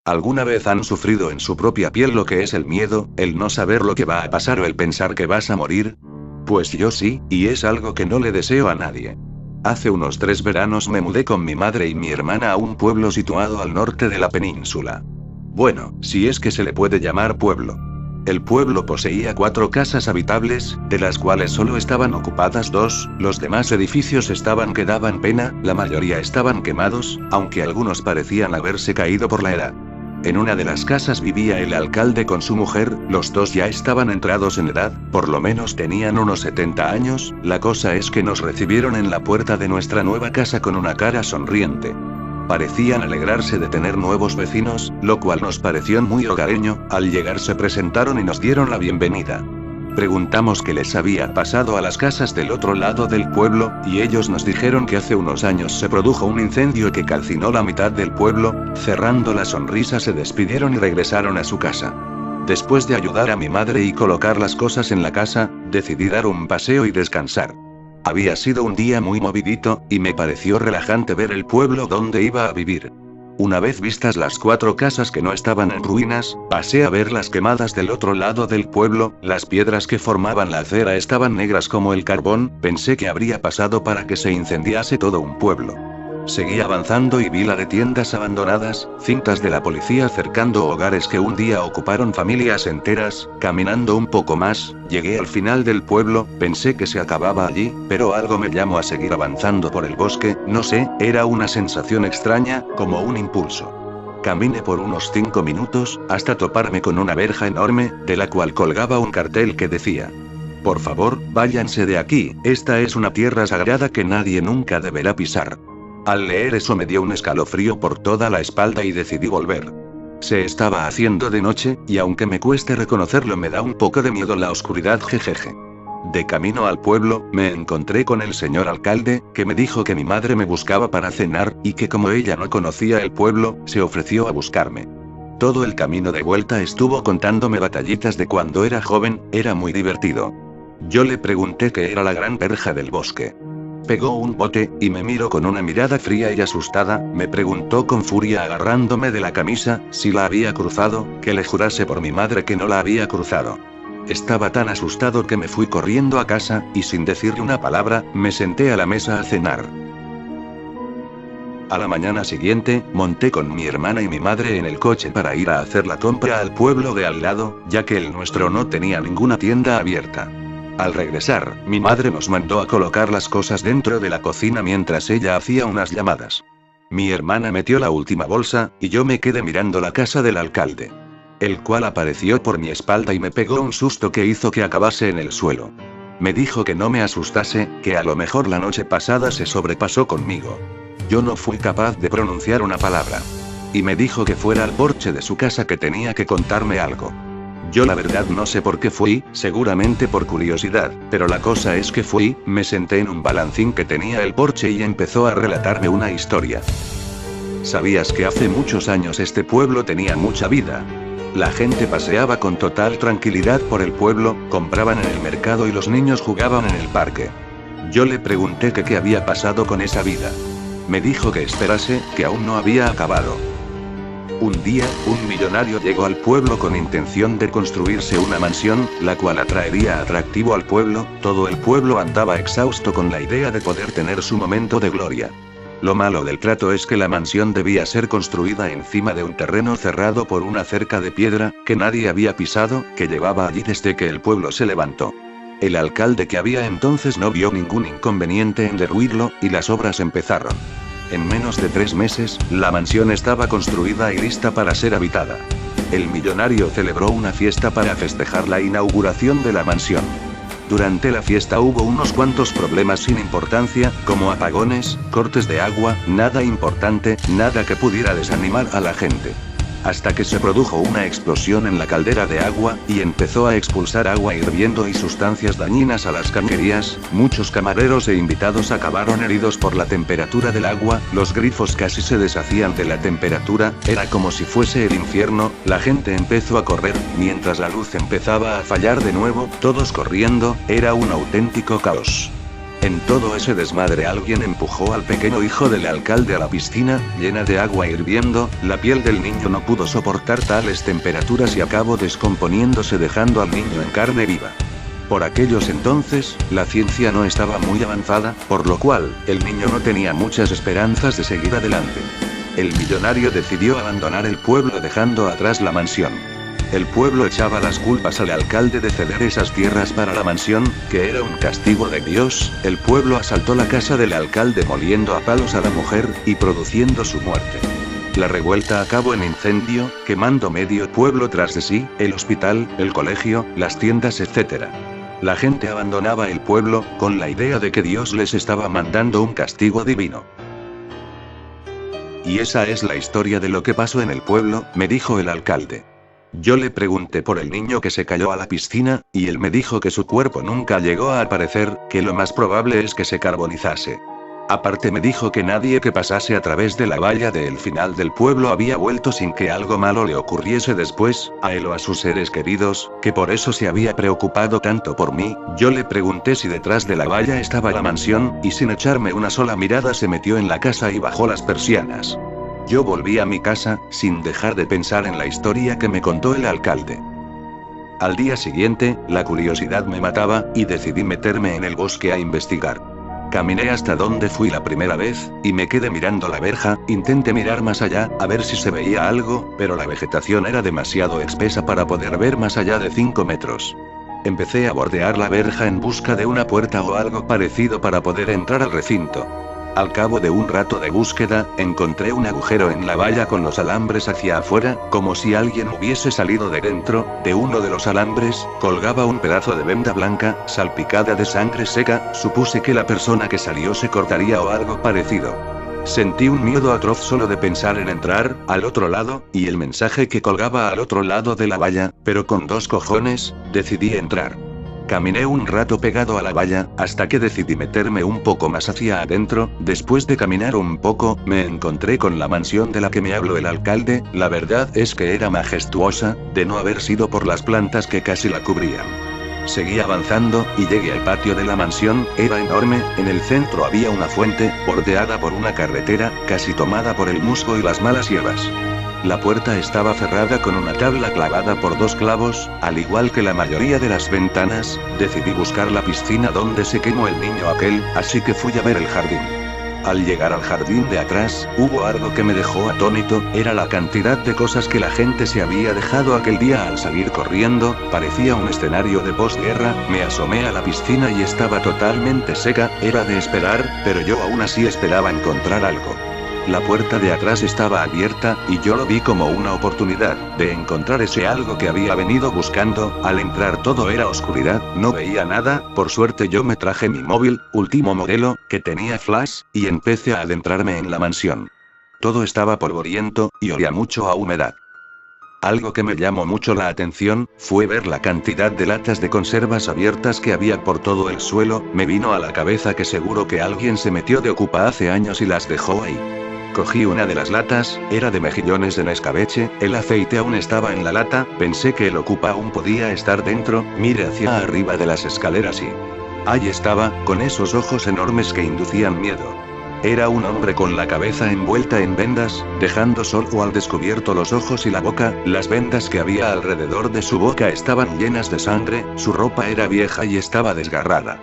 ¿Alguna vez han sufrido en su propia piel lo que es el miedo, el no saber lo que va a pasar o el pensar que vas a morir? Pues yo sí, y es algo que no le deseo a nadie. Hace unos 3 veranos me mudé con mi madre y mi hermana a un pueblo situado al norte de la península. Bueno, si es que se le puede llamar pueblo. El pueblo poseía 4 casas habitables, de las cuales solo estaban ocupadas 2, los demás edificios estaban que daban pena, la mayoría estaban quemados, aunque algunos parecían haberse caído por la edad. En una de las casas vivía el alcalde con su mujer, los 2 ya estaban entrados en edad, por lo menos tenían unos 70 años, la cosa es que nos recibieron en la puerta de nuestra nueva casa con una cara sonriente. Parecían alegrarse de tener nuevos vecinos, lo cual nos pareció muy hogareño. Al llegar se presentaron y nos dieron la bienvenida. Preguntamos qué les había pasado a las casas del otro lado del pueblo, y ellos nos dijeron que hace unos años se produjo un incendio que calcinó la mitad del pueblo. Cerrando la sonrisa se despidieron y regresaron a su casa. Después de ayudar a mi madre y colocar las cosas en la casa, decidí dar un paseo y descansar. Había sido un día muy movidito, y me pareció relajante ver el pueblo donde iba a vivir. Una vez vistas las 4 casas que no estaban en ruinas, pasé a ver las quemadas del otro lado del pueblo. Las piedras que formaban la acera estaban negras como el carbón. Pensé que habría pasado para que se incendiase todo un pueblo. Seguí avanzando y vi la de tiendas abandonadas, cintas de la policía cercando hogares que un día ocuparon familias enteras. Caminando un poco más, llegué al final del pueblo, pensé que se acababa allí, pero algo me llamó a seguir avanzando por el bosque, no sé, era una sensación extraña, como un impulso. Caminé por unos 5 minutos, hasta toparme con una verja enorme, de la cual colgaba un cartel que decía: "Por favor, váyanse de aquí, esta es una tierra sagrada que nadie nunca deberá pisar". Al leer eso me dio un escalofrío por toda la espalda y decidí volver. Se estaba haciendo de noche, y aunque me cueste reconocerlo me da un poco de miedo la oscuridad, jejeje. De camino al pueblo, me encontré con el señor alcalde, que me dijo que mi madre me buscaba para cenar, y que como ella no conocía el pueblo, se ofreció a buscarme. Todo el camino de vuelta estuvo contándome batallitas de cuando era joven, era muy divertido. Yo le pregunté qué era la gran verja del bosque. Pegó un bote, y me miró con una mirada fría y asustada. Me preguntó con furia agarrándome de la camisa, si la había cruzado, que le jurase por mi madre que no la había cruzado. Estaba tan asustado que me fui corriendo a casa, y sin decirle una palabra, me senté a la mesa a cenar. A la mañana siguiente, monté con mi hermana y mi madre en el coche para ir a hacer la compra al pueblo de al lado, ya que el nuestro no tenía ninguna tienda abierta. Al regresar, mi madre nos mandó a colocar las cosas dentro de la cocina mientras ella hacía unas llamadas. Mi hermana metió la última bolsa, y yo me quedé mirando la casa del alcalde. El cual apareció por mi espalda y me pegó un susto que hizo que acabase en el suelo. Me dijo que no me asustase, que a lo mejor la noche pasada se sobrepasó conmigo. Yo no fui capaz de pronunciar una palabra. Y me dijo que fuera al porche de su casa que tenía que contarme algo. Yo la verdad no sé por qué fui, seguramente por curiosidad, pero la cosa es que fui, me senté en un balancín que tenía el porche y empezó a relatarme una historia. ¿Sabías que hace muchos años este pueblo tenía mucha vida? La gente paseaba con total tranquilidad por el pueblo, compraban en el mercado y los niños jugaban en el parque. Yo le pregunté que qué había pasado con esa vida. Me dijo que esperase, que aún no había acabado. Un día, un millonario llegó al pueblo con intención de construirse una mansión, la cual atraería atractivo al pueblo. Todo el pueblo andaba exhausto con la idea de poder tener su momento de gloria. Lo malo del trato es que la mansión debía ser construida encima de un terreno cerrado por una cerca de piedra, que nadie había pisado, que llevaba allí desde que el pueblo se levantó. El alcalde que había entonces no vio ningún inconveniente en derruirlo, y las obras empezaron. En menos de 3 meses, la mansión estaba construida y lista para ser habitada. El millonario celebró una fiesta para festejar la inauguración de la mansión. Durante la fiesta hubo unos cuantos problemas sin importancia, como apagones, cortes de agua, nada importante, nada que pudiera desanimar a la gente. Hasta que se produjo una explosión en la caldera de agua, y empezó a expulsar agua hirviendo y sustancias dañinas a las cañerías. Muchos camareros e invitados acabaron heridos por la temperatura del agua, los grifos casi se deshacían de la temperatura, era como si fuese el infierno. La gente empezó a correr, mientras la luz empezaba a fallar de nuevo, todos corriendo, era un auténtico caos. En todo ese desmadre alguien empujó al pequeño hijo del alcalde a la piscina, llena de agua hirviendo, la piel del niño no pudo soportar tales temperaturas y acabó descomponiéndose dejando al niño en carne viva. Por aquellos entonces, la ciencia no estaba muy avanzada, por lo cual, el niño no tenía muchas esperanzas de seguir adelante. El millonario decidió abandonar el pueblo dejando atrás la mansión. El pueblo echaba las culpas al alcalde de ceder esas tierras para la mansión, que era un castigo de Dios. El pueblo asaltó la casa del alcalde moliendo a palos a la mujer, y produciendo su muerte. La revuelta acabó en incendio, quemando medio pueblo tras de sí, el hospital, el colegio, las tiendas, etc. La gente abandonaba el pueblo, con la idea de que Dios les estaba mandando un castigo divino. Y esa es la historia de lo que pasó en el pueblo, me dijo el alcalde. Yo le pregunté por el niño que se cayó a la piscina, y él me dijo que su cuerpo nunca llegó a aparecer, que lo más probable es que se carbonizase. Aparte me dijo que nadie que pasase a través de la valla del final del pueblo había vuelto sin que algo malo le ocurriese después, a él o a sus seres queridos, que por eso se había preocupado tanto por mí. Yo le pregunté si detrás de la valla estaba la mansión, y sin echarme una sola mirada se metió en la casa y bajó las persianas. Yo volví a mi casa, sin dejar de pensar en la historia que me contó el alcalde. Al día siguiente, la curiosidad me mataba, y decidí meterme en el bosque a investigar. Caminé hasta donde fui la primera vez, y me quedé mirando la verja, intenté mirar más allá, a ver si se veía algo, pero la vegetación era demasiado espesa para poder ver más allá de 5 metros. Empecé a bordear la verja en busca de una puerta o algo parecido para poder entrar al recinto. Al cabo de un rato de búsqueda, encontré un agujero en la valla con los alambres hacia afuera, como si alguien hubiese salido de dentro. De uno de los alambres, colgaba un pedazo de venda blanca, salpicada de sangre seca. Supuse que la persona que salió se cortaría o algo parecido. Sentí un miedo atroz solo de pensar en entrar, al otro lado, y el mensaje que colgaba al otro lado de la valla, pero con 2 cojones, decidí entrar. Caminé un rato pegado a la valla, hasta que decidí meterme un poco más hacia adentro. Después de caminar un poco, me encontré con la mansión de la que me habló el alcalde. La verdad es que era majestuosa, de no haber sido por las plantas que casi la cubrían. Seguí avanzando, y llegué al patio de la mansión. Era enorme, en el centro había una fuente, bordeada por una carretera, casi tomada por el musgo y las malas hierbas. La puerta estaba cerrada con una tabla clavada por 2 clavos, al igual que la mayoría de las ventanas. Decidí buscar la piscina donde se quemó el niño aquel, así que fui a ver el jardín. Al llegar al jardín de atrás, hubo algo que me dejó atónito, era la cantidad de cosas que la gente se había dejado aquel día al salir corriendo. Parecía un escenario de posguerra. Me asomé a la piscina y estaba totalmente seca, era de esperar, pero yo aún así esperaba encontrar algo. La puerta de atrás estaba abierta, y yo lo vi como una oportunidad de encontrar ese algo que había venido buscando. Al entrar todo era oscuridad, no veía nada. Por suerte yo me traje mi móvil, último modelo, que tenía flash, y empecé a adentrarme en la mansión. Todo estaba polvoriento, y olía mucho a humedad. Algo que me llamó mucho la atención, fue ver la cantidad de latas de conservas abiertas que había por todo el suelo. Me vino a la cabeza que seguro que alguien se metió de ocupa hace años y las dejó ahí. Cogí una de las latas, era de mejillones de escabeche, el aceite aún estaba en la lata. Pensé que el ocupa aún podía estar dentro. Miré hacia arriba de las escaleras y ahí estaba, con esos ojos enormes que inducían miedo. Era un hombre con la cabeza envuelta en vendas, dejando solo al descubierto los ojos y la boca. Las vendas que había alrededor de su boca estaban llenas de sangre, su ropa era vieja y estaba desgarrada.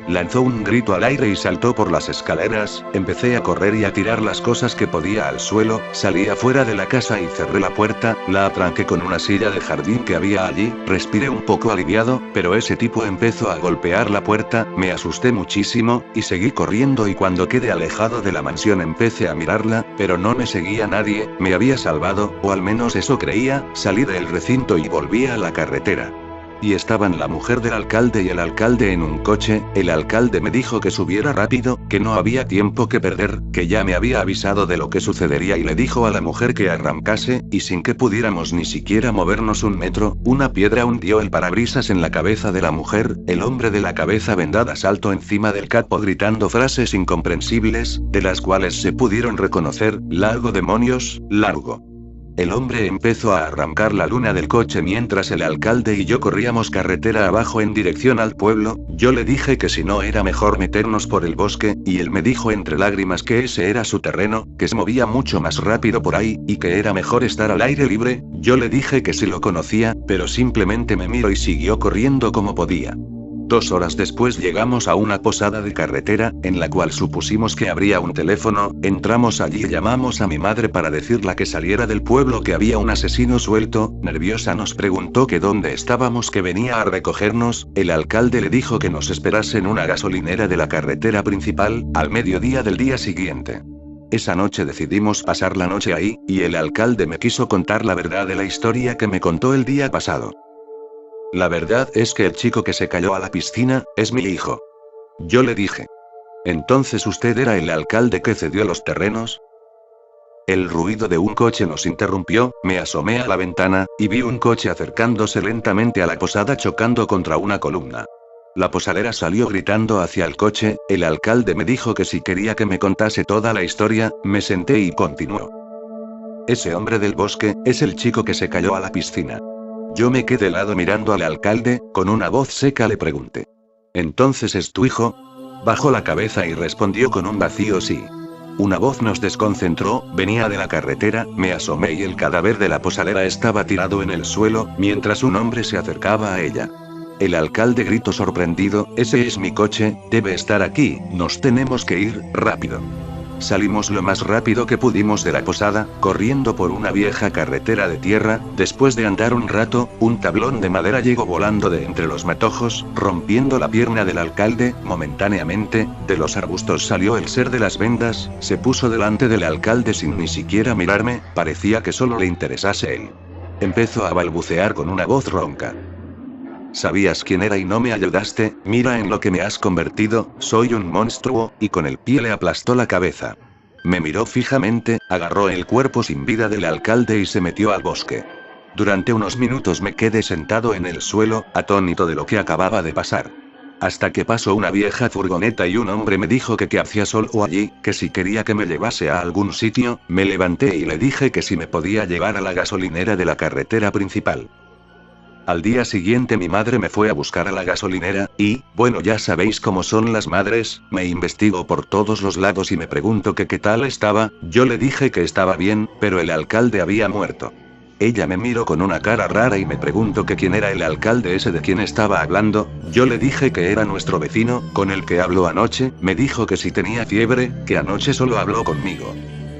Lanzó un grito al aire y saltó por las escaleras. Empecé a correr y a tirar las cosas que podía al suelo. Salí afuera de la casa y cerré la puerta, la atranqué con una silla de jardín que había allí. Respiré un poco aliviado, pero ese tipo empezó a golpear la puerta. Me asusté muchísimo, y seguí corriendo, y cuando quedé alejado de la mansión empecé a mirarla, pero no me seguía nadie. Me había salvado, o al menos eso creía. Salí del recinto y volví a la carretera. Y estaban la mujer del alcalde y el alcalde en un coche. El alcalde me dijo que subiera rápido, que no había tiempo que perder, que ya me había avisado de lo que sucedería, y le dijo a la mujer que arrancase, y sin que pudiéramos ni siquiera movernos un metro, una piedra hundió el parabrisas en la cabeza de la mujer. El hombre de la cabeza vendada saltó encima del capó gritando frases incomprensibles, de las cuales se pudieron reconocer: largo demonios, largo. El hombre empezó a arrancar la luna del coche mientras el alcalde y yo corríamos carretera abajo en dirección al pueblo. Yo le dije que si no era mejor meternos por el bosque, y él me dijo entre lágrimas que ese era su terreno, que se movía mucho más rápido por ahí, y que era mejor estar al aire libre. Yo le dije que sí lo conocía, pero simplemente me miró y siguió corriendo como podía. 2 horas después llegamos a una posada de carretera, en la cual supusimos que habría un teléfono. Entramos allí y llamamos a mi madre para decirle que saliera del pueblo, que había un asesino suelto. Nerviosa nos preguntó que dónde estábamos, que venía a recogernos. El alcalde le dijo que nos esperase en una gasolinera de la carretera principal, al mediodía del día siguiente. Esa noche decidimos pasar la noche ahí, y el alcalde me quiso contar la verdad de la historia que me contó el día pasado. La verdad es que el chico que se cayó a la piscina, es mi hijo. Yo le dije. ¿Entonces usted era el alcalde que cedió los terrenos? El ruido de un coche nos interrumpió. Me asomé a la ventana, y vi un coche acercándose lentamente a la posada chocando contra una columna. La posadera salió gritando hacia el coche. El alcalde me dijo que si quería que me contase toda la historia. Me senté y continuó. Ese hombre del bosque, es el chico que se cayó a la piscina. Yo me quedé helado mirando al alcalde. Con una voz seca le pregunté. ¿Entonces es tu hijo? Bajó la cabeza y respondió con un vacío sí. Una voz nos desconcentró. Venía de la carretera. Me asomé y el cadáver de la posadera estaba tirado en el suelo, mientras un hombre se acercaba a ella. El alcalde gritó sorprendido. Ese es mi coche, debe estar aquí, nos tenemos que ir, rápido. Salimos lo más rápido que pudimos de la posada, corriendo por una vieja carretera de tierra. Después de andar un rato, un tablón de madera llegó volando de entre los matojos, rompiendo la pierna del alcalde. Momentáneamente, de los arbustos salió el ser de las vendas, se puso delante del alcalde sin ni siquiera mirarme, parecía que solo le interesase él. Empezó a balbucear con una voz ronca. ¿Sabías quién era y no me ayudaste? Mira en lo que me has convertido, soy un monstruo, y con el pie le aplastó la cabeza. Me miró fijamente, agarró el cuerpo sin vida del alcalde y se metió al bosque. Durante unos minutos me quedé sentado en el suelo, atónito de lo que acababa de pasar. Hasta que pasó una vieja furgoneta y un hombre me dijo que qué hacía solo allí, que si quería que me llevase a algún sitio. Me levanté y le dije que si me podía llevar a la gasolinera de la carretera principal. Al día siguiente mi madre me fue a buscar a la gasolinera, y, bueno, ya sabéis cómo son las madres, me investigó por todos los lados y me preguntó que qué tal estaba. Yo le dije que estaba bien, pero el alcalde había muerto. Ella me miró con una cara rara y me preguntó que quién era el alcalde ese de quien estaba hablando. Yo le dije que era nuestro vecino, con el que habló anoche. Me dijo que si tenía fiebre, que anoche solo habló conmigo.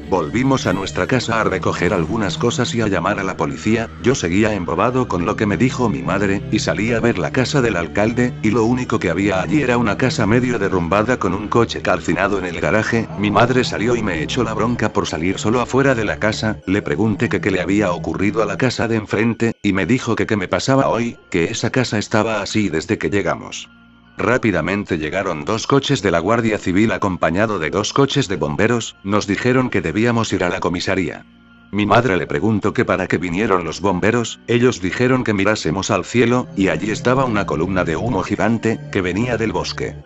Volvimos a nuestra casa a recoger algunas cosas y a llamar a la policía. Yo seguía embobado con lo que me dijo mi madre, y salí a ver la casa del alcalde, y lo único que había allí era una casa medio derrumbada con un coche calcinado en el garaje. Mi madre salió y me echó la bronca por salir solo afuera de la casa. Le pregunté que qué le había ocurrido a la casa de enfrente, y me dijo que qué me pasaba hoy, que esa casa estaba así desde que llegamos. Rápidamente llegaron 2 coches de la Guardia Civil acompañado de 2 coches de bomberos. Nos dijeron que debíamos ir a la comisaría. Mi madre le preguntó que para qué vinieron los bomberos. Ellos dijeron que mirásemos al cielo, y allí estaba una columna de humo gigante, que venía del bosque.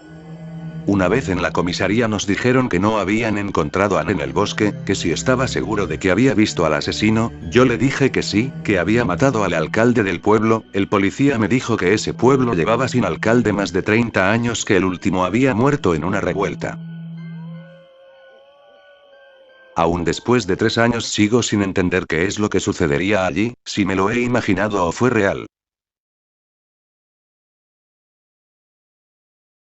Una vez en la comisaría nos dijeron que no habían encontrado a Anne en el bosque, que si estaba seguro de que había visto al asesino. Yo le dije que sí, que había matado al alcalde del pueblo. El policía me dijo que ese pueblo llevaba sin alcalde más de 30 años, que el último había muerto en una revuelta. Aún después de 3 años sigo sin entender qué es lo que sucedería allí, si me lo he imaginado o fue real.